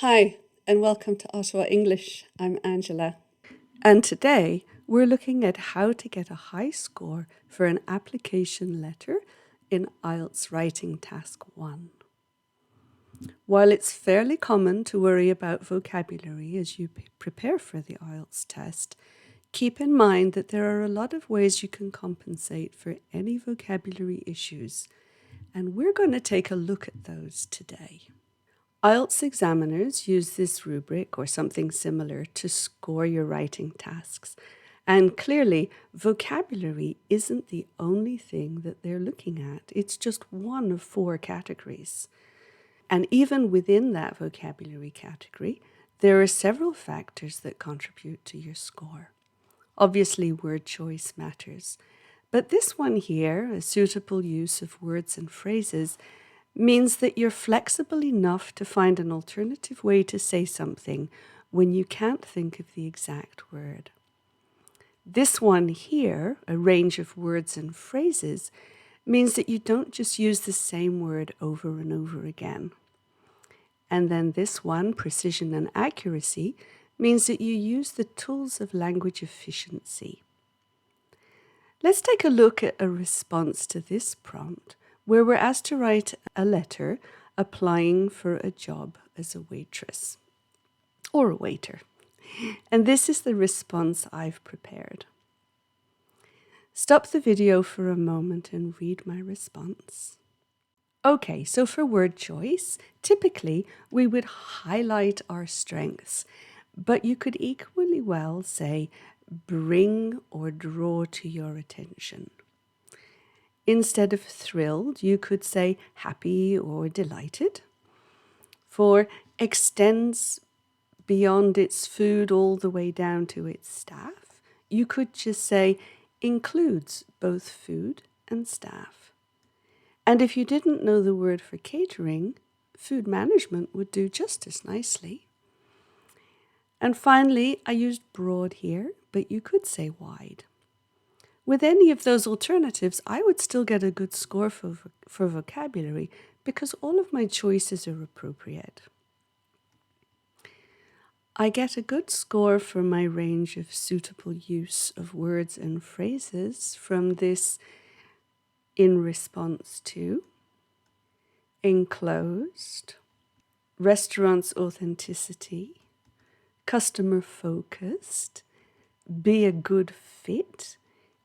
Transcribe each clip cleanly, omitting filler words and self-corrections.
Hi, and welcome to Ottawa English. I'm Angela. And today we're looking at how to get a high score for an application letter in IELTS Writing Task 1. While it's fairly common to worry about vocabulary as you prepare for the IELTS test, keep in mind that there are a lot of ways you can compensate for any vocabulary issues, and we're going to take a look at those today. IELTS examiners use this rubric or something similar to score your writing tasks. And clearly, vocabulary isn't the only thing that they're looking at. It's just one of 4 categories. And even within that vocabulary category, there are several factors that contribute to your score. Obviously, word choice matters. But this one here, a suitable use of words and phrases, means that you're flexible enough to find an alternative way to say something when you can't think of the exact word. This one here, a range of words and phrases, means that you don't just use the same word over and over again. And then this one, precision and accuracy, means that you use the tools of language efficiency. Let's take a look at a response to this prompt, where we're asked to write a letter applying for a job as a waitress or a waiter. And this is the response I've prepared. Stop the video for a moment and read my response. Okay, so for word choice, typically we would highlight our strengths, but you could equally well say bring or draw to your attention. Instead of thrilled, you could say happy or delighted. For extends beyond its food all the way down to its staff, you could just say includes both food and staff. And if you didn't know the word for catering, food management would do just as nicely. And finally, I used broad here, but you could say wide. With any of those alternatives, I would still get a good score for vocabulary because all of my choices are appropriate. I get a good score for my range of suitable use of words and phrases from this in response to, enclosed, restaurant's authenticity, customer focused, be a good fit,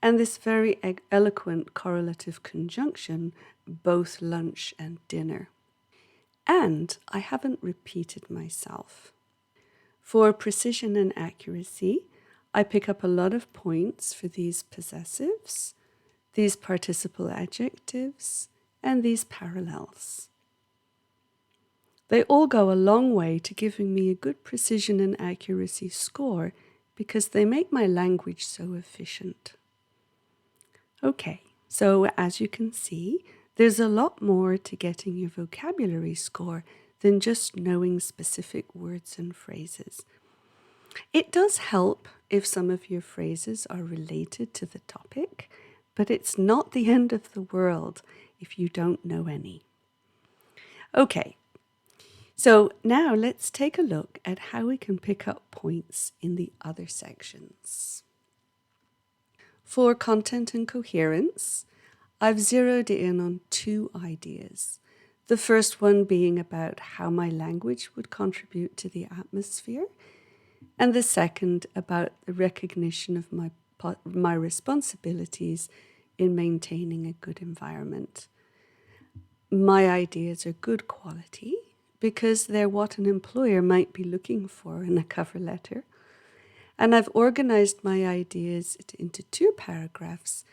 and this very eloquent correlative conjunction, both lunch and dinner. And I haven't repeated myself. For precision and accuracy, I pick up a lot of points for these possessives, these participle adjectives, and these parallels. They all go a long way to giving me a good precision and accuracy score because they make my language so efficient. Okay, so as you can see, there's a lot more to getting your vocabulary score than just knowing specific words and phrases. It does help if some of your phrases are related to the topic, but it's not the end of the world if you don't know any. Okay, so now let's take a look at how we can pick up points in the other sections. For content and coherence, I've zeroed in on 2 ideas. The first one being about how my language would contribute to the atmosphere, and the second about the recognition of my responsibilities in maintaining a good environment. My ideas are good quality because they're what an employer might be looking for in a cover letter. And I've organized my ideas into 2 paragraphs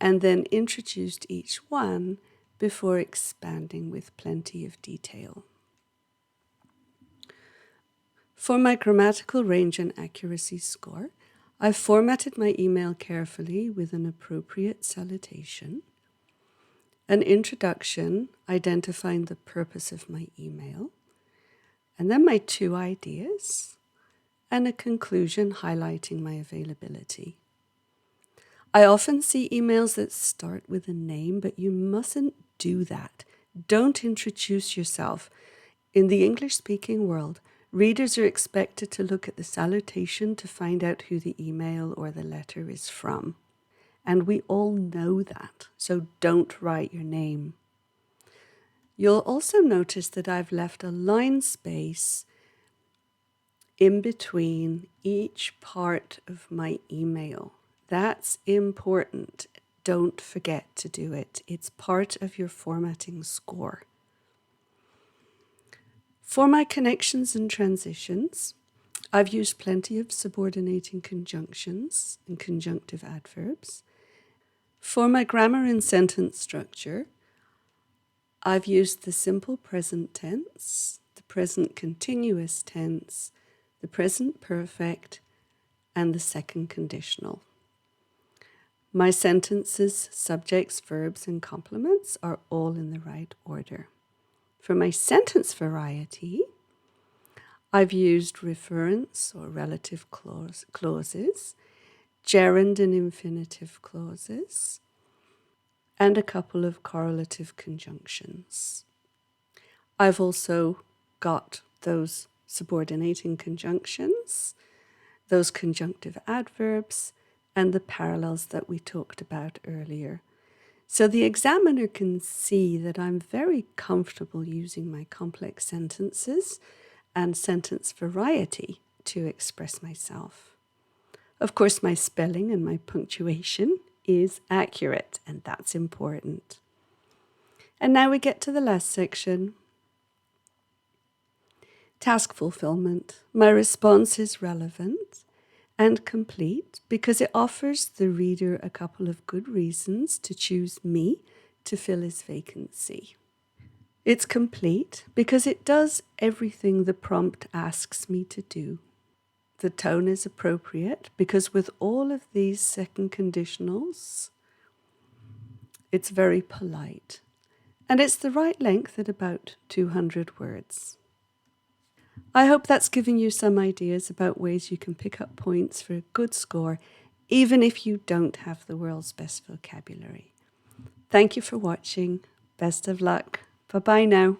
and then introduced each one before expanding with plenty of detail. For my grammatical range and accuracy score, I've formatted my email carefully with an appropriate salutation, an introduction identifying the purpose of my email, and then my 2 ideas, and a conclusion highlighting my availability. I often see emails that start with a name, but you mustn't do that. Don't introduce yourself. In the English-speaking world, readers are expected to look at the salutation to find out who the email or the letter is from. And we all know that, so don't write your name. You'll also notice that I've left a line space in between each part of my email. That's important. Don't forget to do it. It's part of your formatting score. For my connections and transitions, I've used plenty of subordinating conjunctions and conjunctive adverbs. For my grammar and sentence structure, I've used the simple present tense, the present continuous tense, the present perfect, and the second conditional. My sentences, subjects, verbs, and complements are all in the right order. For my sentence variety, I've used reference or relative clauses, gerund and infinitive clauses, and a couple of correlative conjunctions. I've also got those subordinating conjunctions, those conjunctive adverbs, and the parallels that we talked about earlier. So the examiner can see that I'm very comfortable using my complex sentences and sentence variety to express myself. Of course, my spelling and my punctuation is accurate, and that's important. And now we get to the last section. Task fulfillment. My response is relevant and complete because it offers the reader a couple of good reasons to choose me to fill his vacancy. It's complete because it does everything the prompt asks me to do. The tone is appropriate because with all of these second conditionals, it's very polite. And it's the right length at about 200 words. I hope that's given you some ideas about ways you can pick up points for a good score, even if you don't have the world's best vocabulary. Thank you for watching. Best of luck. Bye-bye now.